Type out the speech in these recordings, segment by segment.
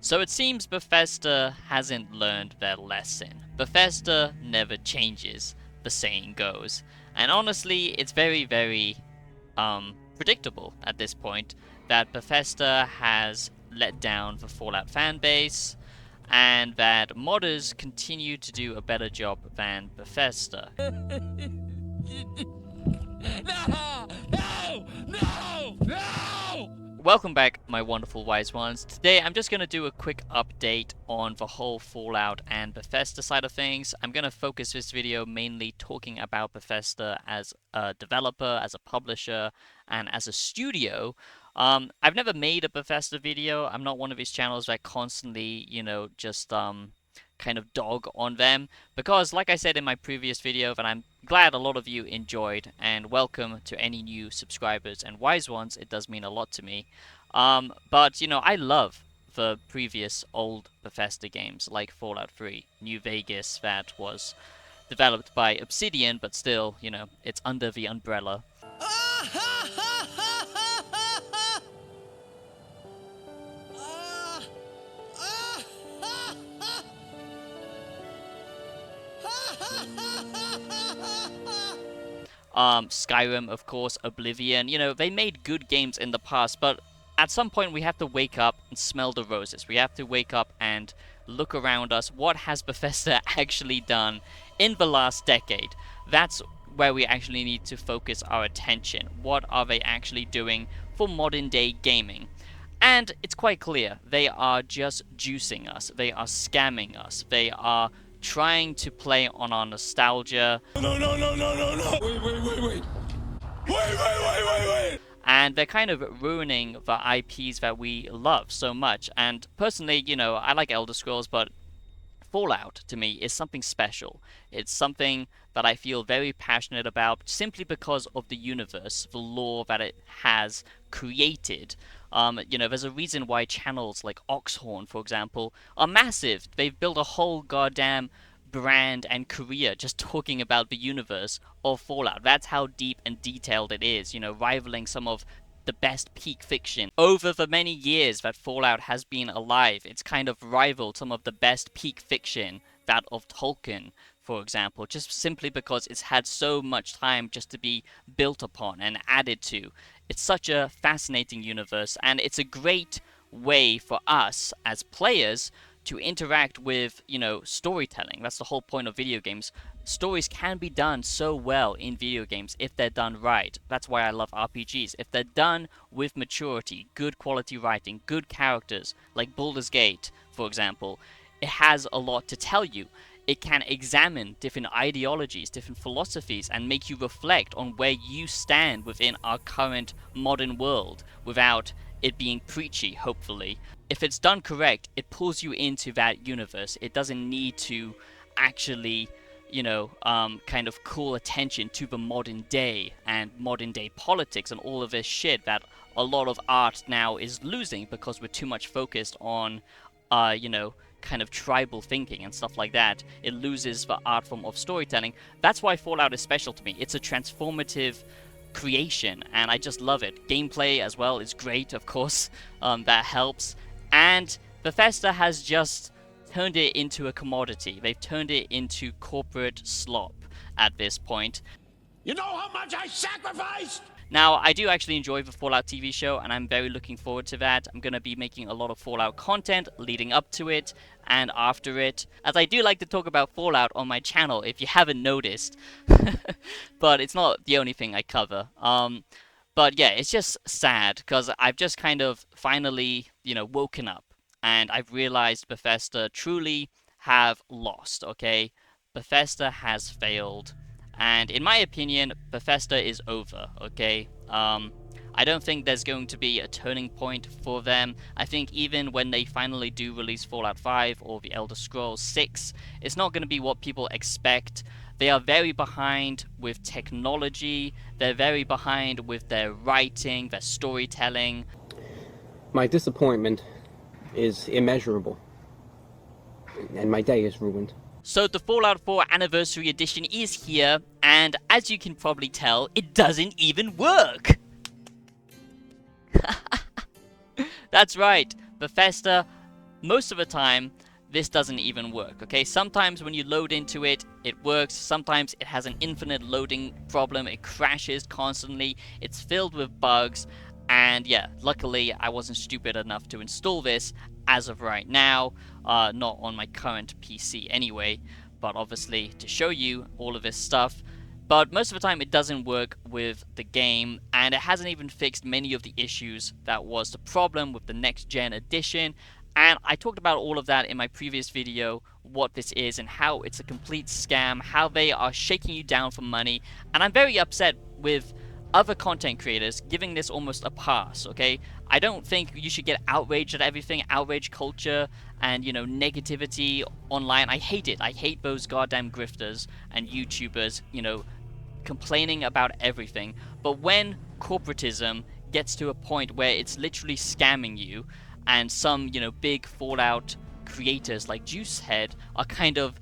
So it seems Bethesda hasn't learned their lesson. Bethesda never changes, the saying goes. And honestly, it's very predictable at this point that Bethesda has let down the Fallout fanbase and that modders continue to do a better job than Bethesda. No! No! No! No! Welcome back, my wonderful wise ones. Today I'm just going to do a quick update on the whole Fallout and Bethesda side of things. I'm going to focus this video mainly talking about Bethesda as a developer, as a publisher, and as a studio. I've never made a Bethesda video. I'm not one of these channels that constantly, just kind of dog on them, because like I said in my previous video, that I'm glad a lot of you enjoyed, and welcome to any new subscribers and wise ones. It does mean a lot to me. But I love the previous old Bethesda games like Fallout 3, New Vegas, that was developed by Obsidian, but still, it's under the umbrella. Skyrim, of course, Oblivion, they made good games in the past, but at some point we have to wake up and smell the roses. We have to wake up and look around us. What has Bethesda actually done in the last decade? That's where we actually need to focus our attention. What are they actually doing for modern day gaming? And it's quite clear, they are just juicing us. They are scamming us. They are trying to play on our nostalgia. No. Wait. And they're kind of ruining the IPs that we love so much. And personally, I like Elder Scrolls, but Fallout, to me, is something special. It's something that I feel very passionate about simply because of the universe, the lore that it has created. There's a reason why channels like Oxhorn, for example, are massive. They've built a whole goddamn brand and career just talking about the universe of Fallout. That's how deep and detailed it is, rivaling some of the best peak fiction. Over the many years that Fallout has been alive, it's kind of rivaled some of the best peak fiction, that of Tolkien, for example, just simply because it's had so much time just to be built upon and added to. It's such a fascinating universe, and it's a great way for us as players to interact with, storytelling. That's the whole point of video games. Stories can be done so well in video games if they're done right. That's why I love RPGs. If they're done with maturity, good quality writing, good characters, like Baldur's Gate, for example, it has a lot to tell you. It can examine different ideologies, different philosophies, and make you reflect on where you stand within our current modern world without it being preachy, hopefully. If it's done correct, it pulls you into that universe. It doesn't need to actually, kind of call attention to the modern day and modern day politics and all of this shit that a lot of art now is losing because we're too much focused on, kind of tribal thinking and stuff like that. It loses the art form of storytelling. That's why Fallout is special to me. It's a transformative creation, and I just love it. Gameplay as well is great, of course. That helps. And Bethesda has just turned it into a commodity. They've turned it into corporate slop at this point. You know how much I sacrificed? Now, I do actually enjoy the Fallout TV show, and I'm very looking forward to that. I'm going to be making a lot of Fallout content leading up to it and after it, as I do like to talk about Fallout on my channel, if you haven't noticed. But it's not the only thing I cover. But yeah, it's just sad, because I've just kind of finally, woken up, and I've realized Bethesda truly have lost, okay? Bethesda has failed. And in my opinion, Bethesda is over, okay? I don't think there's going to be a turning point for them. I think even when they finally do release Fallout 5 or the Elder Scrolls 6, it's not going to be what people expect. They are very behind with technology. They're very behind with their writing, their storytelling. My disappointment is immeasurable, and my day is ruined. So the Fallout 4 Anniversary Edition is here, and as you can probably tell, it doesn't even work! That's right, Bethesda most of the time, this doesn't even work, okay? Sometimes when you load into it, it works. Sometimes it has an infinite loading problem. It crashes constantly. It's filled with bugs. And yeah, luckily I wasn't stupid enough to install this as of right now. Not on my current PC anyway, but obviously to show you all of this stuff. But most of the time it doesn't work with the game, and it hasn't even fixed many of the issues that was the problem with the next gen edition. And I talked about all of that in my previous video, what this is and how it's a complete scam, how they are shaking you down for money. And I'm very upset with other content creators giving this almost a pass, okay? I don't think you should get outraged at everything, outrage culture and, you know, negativity online. I hate it. I hate those goddamn grifters and YouTubers, you know, complaining about everything. But when corporatism gets to a point where it's literally scamming you, and some, you know, big Fallout creators like Juicehead are kind of,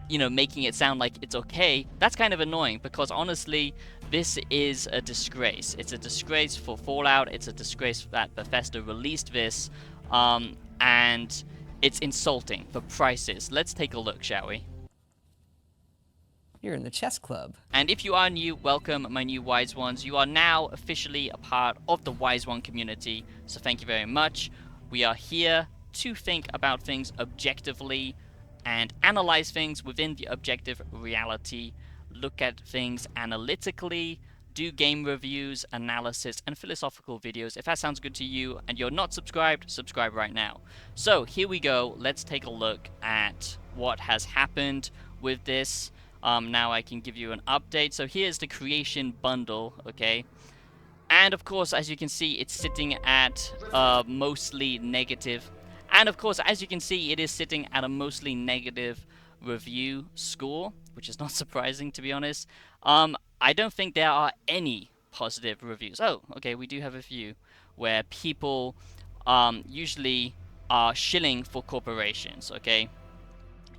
you know, making it sound like it's okay, that's kind of annoying, because honestly, this is a disgrace. It's a disgrace for Fallout. It's a disgrace that Bethesda released this, and it's insulting for prices. Let's take a look, shall we? You're in the chess club. And if you are new, welcome, my new Wise Ones. You are now officially a part of the Wise One community, so thank you very much. We are here to think about things objectively and analyze things within the objective reality, look at things analytically, do game reviews, analysis, and philosophical videos. If that sounds good to you and you're not subscribed, subscribe right now. So here we go. Let's take a look at what has happened with this. Now I can give you an update. So here's the creation bundle, okay? And of course, as you can see, it's sitting at mostly negative. And of course, as you can see, it is sitting at a mostly negative review score, which is not surprising, to be honest. I don't think there are any positive reviews. Oh, okay, we do have a few where people usually are shilling for corporations, okay?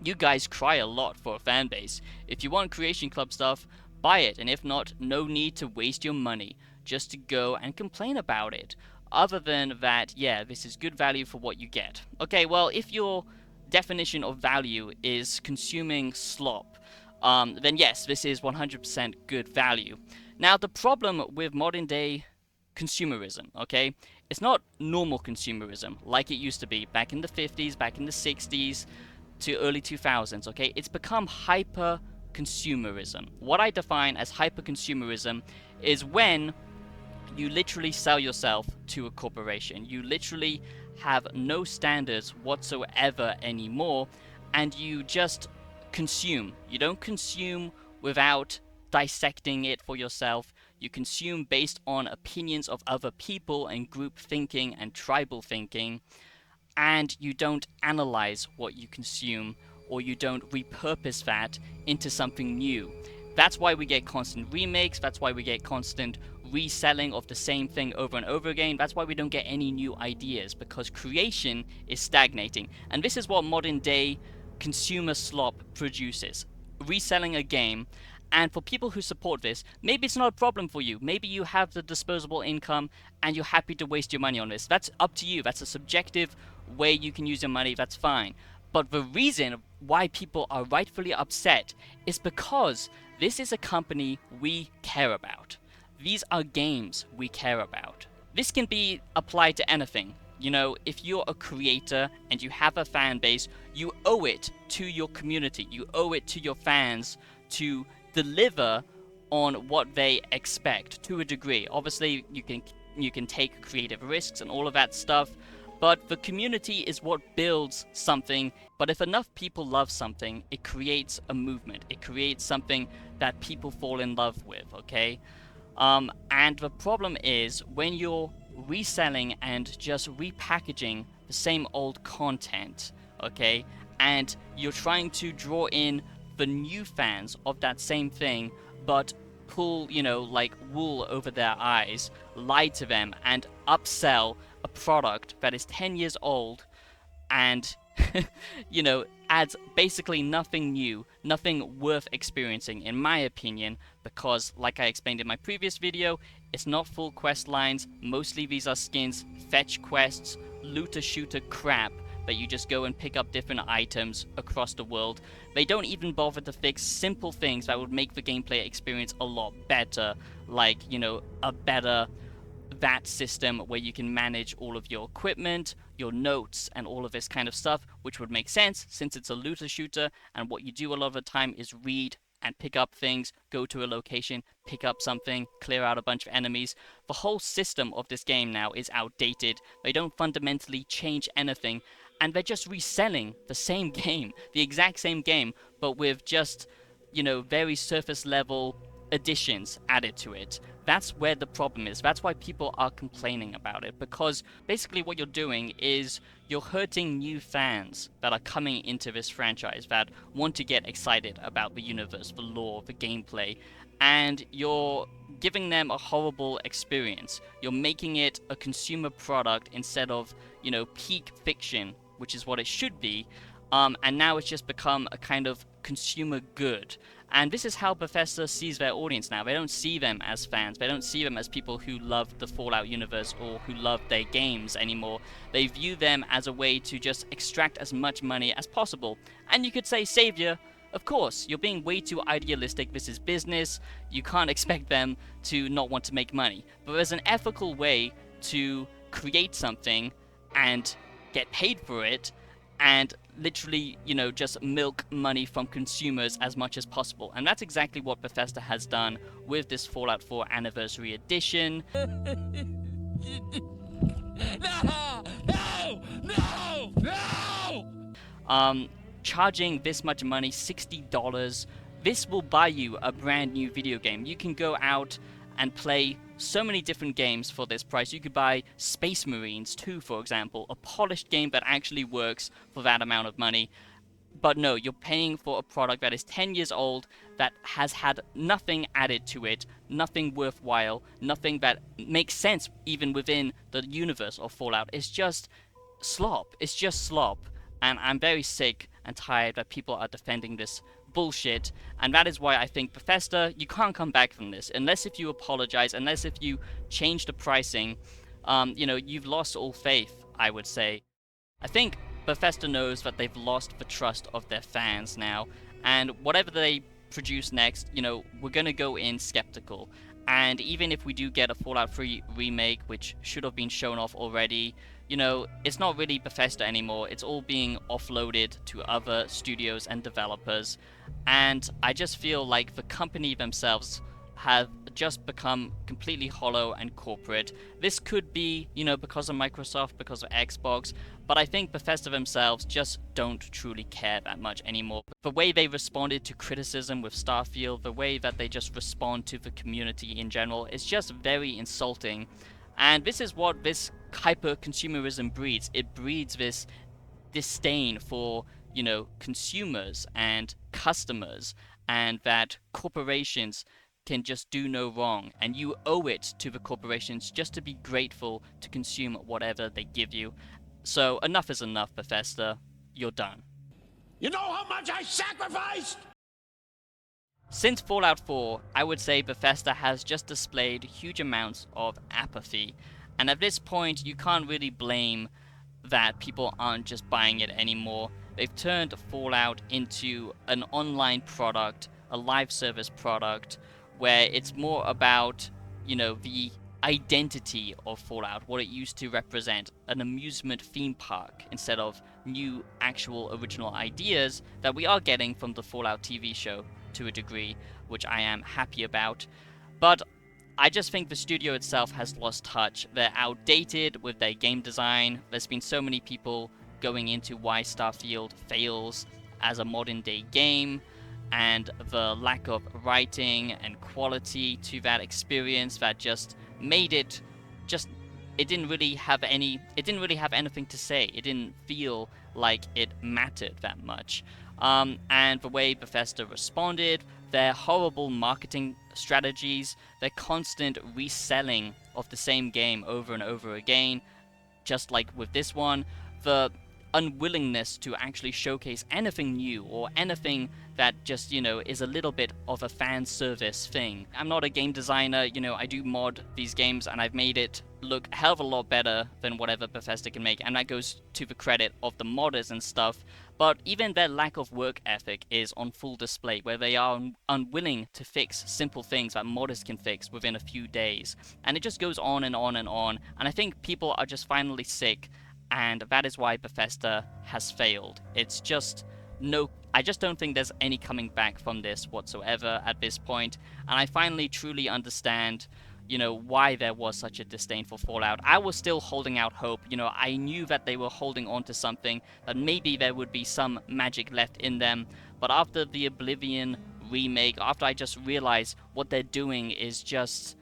You guys cry a lot for a fan base. If you want Creation Club stuff, buy it, and if not, no need to waste your money just to go and complain about it. Other than that, yeah, this is good value for what you get. Okay, well, if your definition of value is consuming slop, then yes, this is 100% good value. Now, the problem with modern day consumerism, okay, it's not normal consumerism like it used to be back in the 50s, back in the 60s, to early 2000s, okay? It's become hyper consumerism. What I define as hyper consumerism is when you literally sell yourself to a corporation. You literally have no standards whatsoever anymore, and you just consume. You don't consume without dissecting it for yourself. You consume based on opinions of other people and group thinking and tribal thinking, and you don't analyze what you consume, or you don't repurpose that into something new. That's why we get constant remakes. That's why we get constant reselling of the same thing over and over again. That's why we don't get any new ideas, because creation is stagnating. And this is what modern day consumer slop produces. Reselling a game. And for people who support this, maybe it's not a problem for you. Maybe you have the disposable income and you're happy to waste your money on this. That's up to you. That's a subjective way you can use your money. That's fine. But the reason why people are rightfully upset is because this is a company we care about. These are games we care about. This can be applied to anything. You know, if you're a creator and you have a fan base, you owe it to your community. You owe it to your fans to deliver on what they expect to a degree. Obviously, you can take creative risks and all of that stuff, but the community is what builds something. But if enough people love something, it creates a movement. It creates something that people fall in love with, okay? And the problem is when you're reselling and just repackaging the same old content, okay, and you're trying to draw in the new fans of that same thing, but pull, you know, like wool over their eyes, lie to them, and upsell a product that is 10 years old and, you know, adds basically nothing new, nothing worth experiencing, in my opinion, because, like I explained in my previous video, it's not full quest lines. Mostly these are skins, fetch quests, looter shooter crap that you just go and pick up different items across the world. They don't even bother to fix simple things that would make the gameplay experience a lot better, like, you know, a better VAT system where you can manage all of your equipment, your notes, and all of this kind of stuff, which would make sense since it's a looter shooter, and what you do a lot of the time is read and pick up things, go to a location, pick up something, clear out a bunch of enemies. The whole system of this game now is outdated. They don't fundamentally change anything, and they're just reselling the same game, the exact same game, but with just, you know, very surface level additions added to it. That's where the problem is. That's why people are complaining about it, because basically what you're doing is you're hurting new fans that are coming into this franchise, that want to get excited about the universe, the lore, the gameplay, and you're giving them a horrible experience. You're making it a consumer product instead of, you know, peak fiction, which is what it should be, and now it's just become a kind of consumer good. And this is how Bethesda sees their audience now. They don't see them as fans. They don't see them as people who love the Fallout universe or who love their games anymore. They view them as a way to just extract as much money as possible. And you could say savior. Of course, you're being way too idealistic. This is business. You can't expect them to not want to make money. But there's an ethical way to create something and get paid for it, and literally, you know, just milk money from consumers as much as possible. And that's exactly what Bethesda has done with this Fallout 4 Anniversary Edition. No! Charging this much money, $60, this will buy you a brand new video game. You can go out and play so many different games for this price. You could buy Space Marines 2, for example, a polished game that actually works for that amount of money. But no, you're paying for a product that is 10 years old, that has had nothing added to it, nothing worthwhile, nothing that makes sense even within the universe of Fallout. It's just slop. It's just slop. And I'm very sick and tired that people are defending this bullshit, and that is why I think Bethesda, you can't come back from this unless if you apologize, unless if you change the pricing. You know, you've lost all faith, I would say. I think Bethesda knows that they've lost the trust of their fans now, and whatever they produce next, you know, we're gonna go in skeptical. And even if we do get a Fallout 3 remake, which should have been shown off already, you know, it's not really Bethesda anymore. It's all being offloaded to other studios and developers. And I just feel like the company themselves have just become completely hollow and corporate. This could be, you know, because of Microsoft, because of Xbox, but I think Bethesda themselves just don't truly care that much anymore. The way they responded to criticism with Starfield, the way that they just respond to the community in general, is just very insulting. And this is what this hyper-consumerism breeds. It breeds this disdain for, you know, consumers and customers, and that corporations can just do no wrong, and you owe it to the corporations just to be grateful to consume whatever they give you. So enough is enough, Bethesda. You're done. You know how much I sacrificed? Since Fallout 4, I would say Bethesda has just displayed huge amounts of apathy, and at this point you can't really blame that people aren't just buying it anymore. They've turned Fallout into an online product, a live service product, where it's more about, you know, the identity of Fallout, what it used to represent, an amusement theme park, instead of new actual original ideas that we are getting from the Fallout TV show to a degree, which I am happy about. But I just think the studio itself has lost touch. They're outdated with their game design. There's been so many people going into why Starfield fails as a modern day game, and the lack of writing and quality to that experience that just made it just, it didn't really have anything to say. It didn't feel like it mattered that much. And the way Bethesda responded, their horrible marketing strategies, their constant reselling of the same game over and over again, just like with this one, the unwillingness to actually showcase anything new or anything that just, is a little bit of a fan service thing. I'm not a game designer, I do mod these games and I've made it look a hell of a lot better than whatever Bethesda can make, and that goes to the credit of the modders and stuff, but even their lack of work ethic is on full display, where they are unwilling to fix simple things that modders can fix within a few days, and it just goes on and on and on, and I think people are just finally sick, and that is why Bethesda has failed. It's just I just don't think there's any coming back from this whatsoever at this point, and I finally truly understand why there was such a disdain for Fallout. I was still holding out hope. I knew that they were holding on to something, that maybe there would be some magic left in them, but after the Oblivion remake, after I just realized what they're doing is just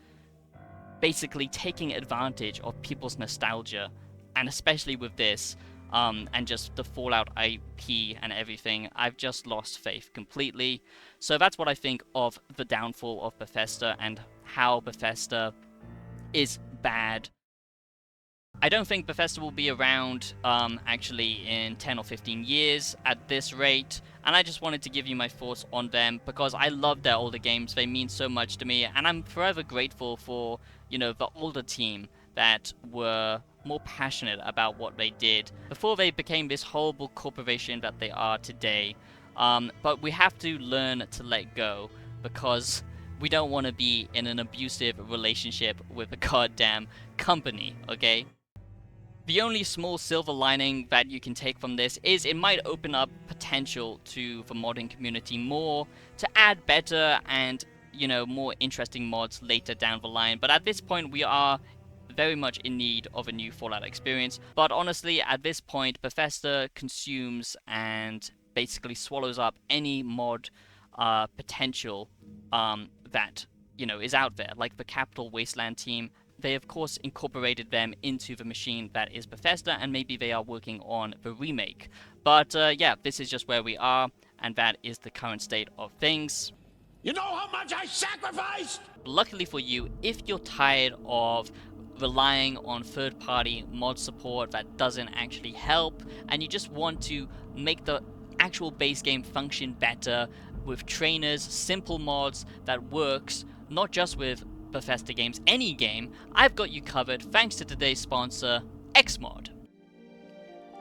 basically taking advantage of people's nostalgia, and especially with this, and just the Fallout IP and everything, I've just lost faith completely. So that's what I think of the downfall of Bethesda and how Bethesda is bad. I don't think Bethesda will be around actually in 10 or 15 years at this rate, and I just wanted to give you my thoughts on them because I love their older games. They mean so much to me, and I'm forever grateful for the older team that were more passionate about what they did before they became this horrible corporation that they are today. But we have to learn to let go, because we don't want to be in an abusive relationship with a goddamn company, okay? The only small silver lining that you can take from this is it might open up potential to the modding community more to add better and, more interesting mods later down the line. But at this point, we are very much in need of a new Fallout experience. But honestly, at this point, Bethesda consumes and basically swallows up any mod potential that is out there, like the Capital Wasteland team. They of course incorporated them into the machine that is Bethesda, and maybe they are working on the remake. But yeah, this is just where we are, and that is the current state of things. You know how much I sacrificed? Luckily for you, if you're tired of relying on third-party mod support that doesn't actually help, and you just want to make the actual base game function better with trainers, simple mods that works, not just with Bethesda games, any game, I've got you covered thanks to today's sponsor, Xmod.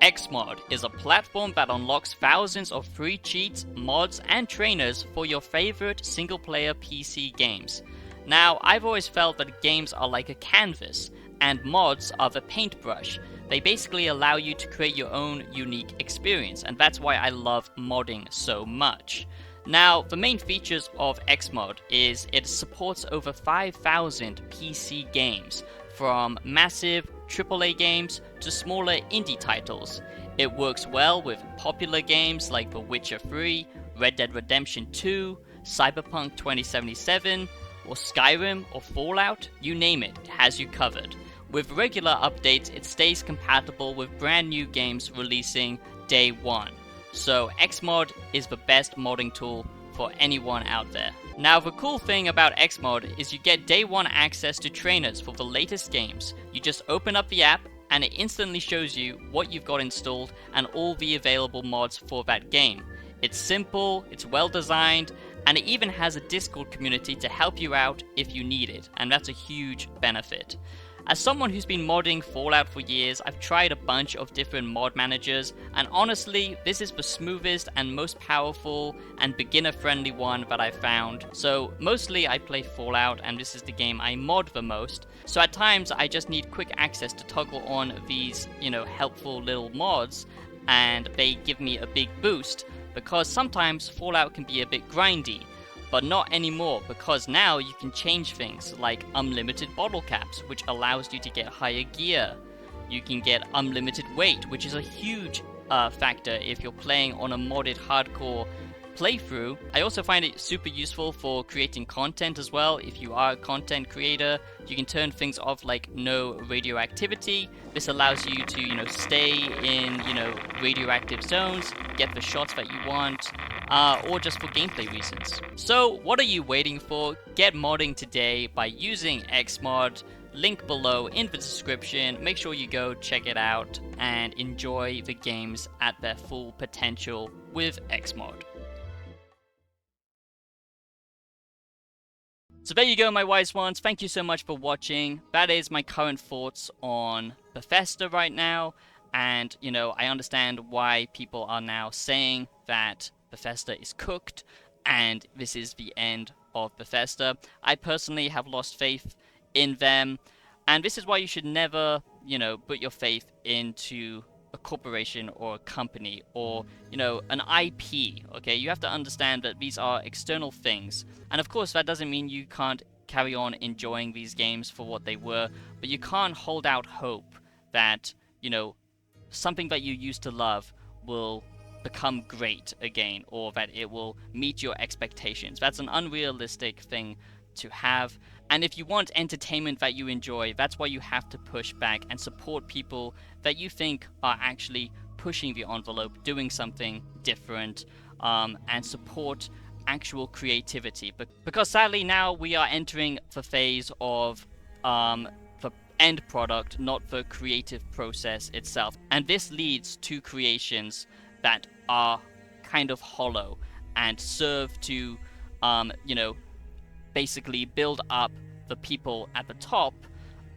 Xmod is a platform that unlocks thousands of free cheats, mods, and trainers for your favorite single-player PC games. Now, I've always felt that games are like a canvas, and mods are the paintbrush. They basically allow you to create your own unique experience, and that's why I love modding so much. Now, the main features of Xmod is it supports over 5,000 PC games, from massive AAA games to smaller indie titles. It works well with popular games like The Witcher 3, Red Dead Redemption 2, Cyberpunk 2077, or Skyrim or Fallout, you name it, it has you covered. With regular updates, it stays compatible with brand new games releasing day one. So Xmod is the best modding tool for anyone out there. Now, the cool thing about Xmod is you get day one access to trainers for the latest games. You just open up the app and it instantly shows you what you've got installed and all the available mods for that game. It's simple, it's well designed, and it even has a Discord community to help you out if you need it, and that's a huge benefit. As someone who's been modding Fallout for years, I've tried a bunch of different mod managers, and honestly, this is the smoothest and most powerful and beginner-friendly one that I've found. So mostly I play Fallout, and this is the game I mod the most. So at times I just need quick access to toggle on these, helpful little mods, and they give me a big boost, because sometimes Fallout can be a bit grindy. But not anymore, because now you can change things like unlimited bottle caps, which allows you to get higher gear. You can get unlimited weight, which is a huge factor if you're playing on a modded hardcore playthrough. I also find it super useful for creating content as well. If you are a content creator, you can turn things off like no radioactivity. This allows you to, stay in, radioactive zones, get the shots that you want, or just for gameplay reasons. So what are you waiting for? Get modding today by using Xmod. link below in the description. Make sure you go check it out and enjoy the games at their full potential with Xmod. So there you go, my wise ones. Thank you so much for watching. That is my current thoughts on Bethesda right now. And, you know, I understand why people are now saying that Bethesda is cooked and this is the end of Bethesda. I personally have lost faith in them. And this is why you should never, you know, put your faith into a corporation or a company or, you know, an IP, okay? You have to understand that these are external things. And of course, that doesn't mean you can't carry on enjoying these games for what they were, but you can't hold out hope that, you know, something that you used to love will become great again, or that it will meet your expectations. That's an unrealistic thing to have. And if you want entertainment that you enjoy, that's why you have to push back and support people that you think are actually pushing the envelope, doing something different, and support actual creativity. Because sadly now we are entering the phase of the end product, not the creative process itself. And this leads to creations that are kind of hollow and serve to, you know, basically build up the people at the top,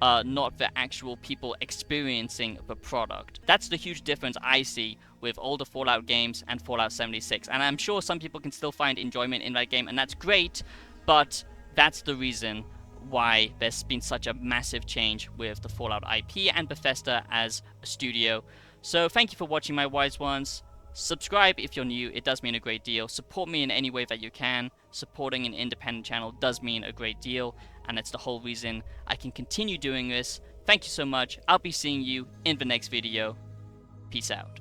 not the actual people experiencing the product. That's the huge difference I see with older Fallout games and Fallout 76. And I'm sure some people can still find enjoyment in that game, and that's great, but that's the reason why there's been such a massive change with the Fallout IP and Bethesda as a studio. So thank you for watching, my wise ones. Subscribe if you're new, it does mean a great deal. Support me in any way that you can. Supporting an independent channel does mean a great deal, and it's the whole reason I can continue doing this. Thank you so much. I'll be seeing you in the next video. Peace out.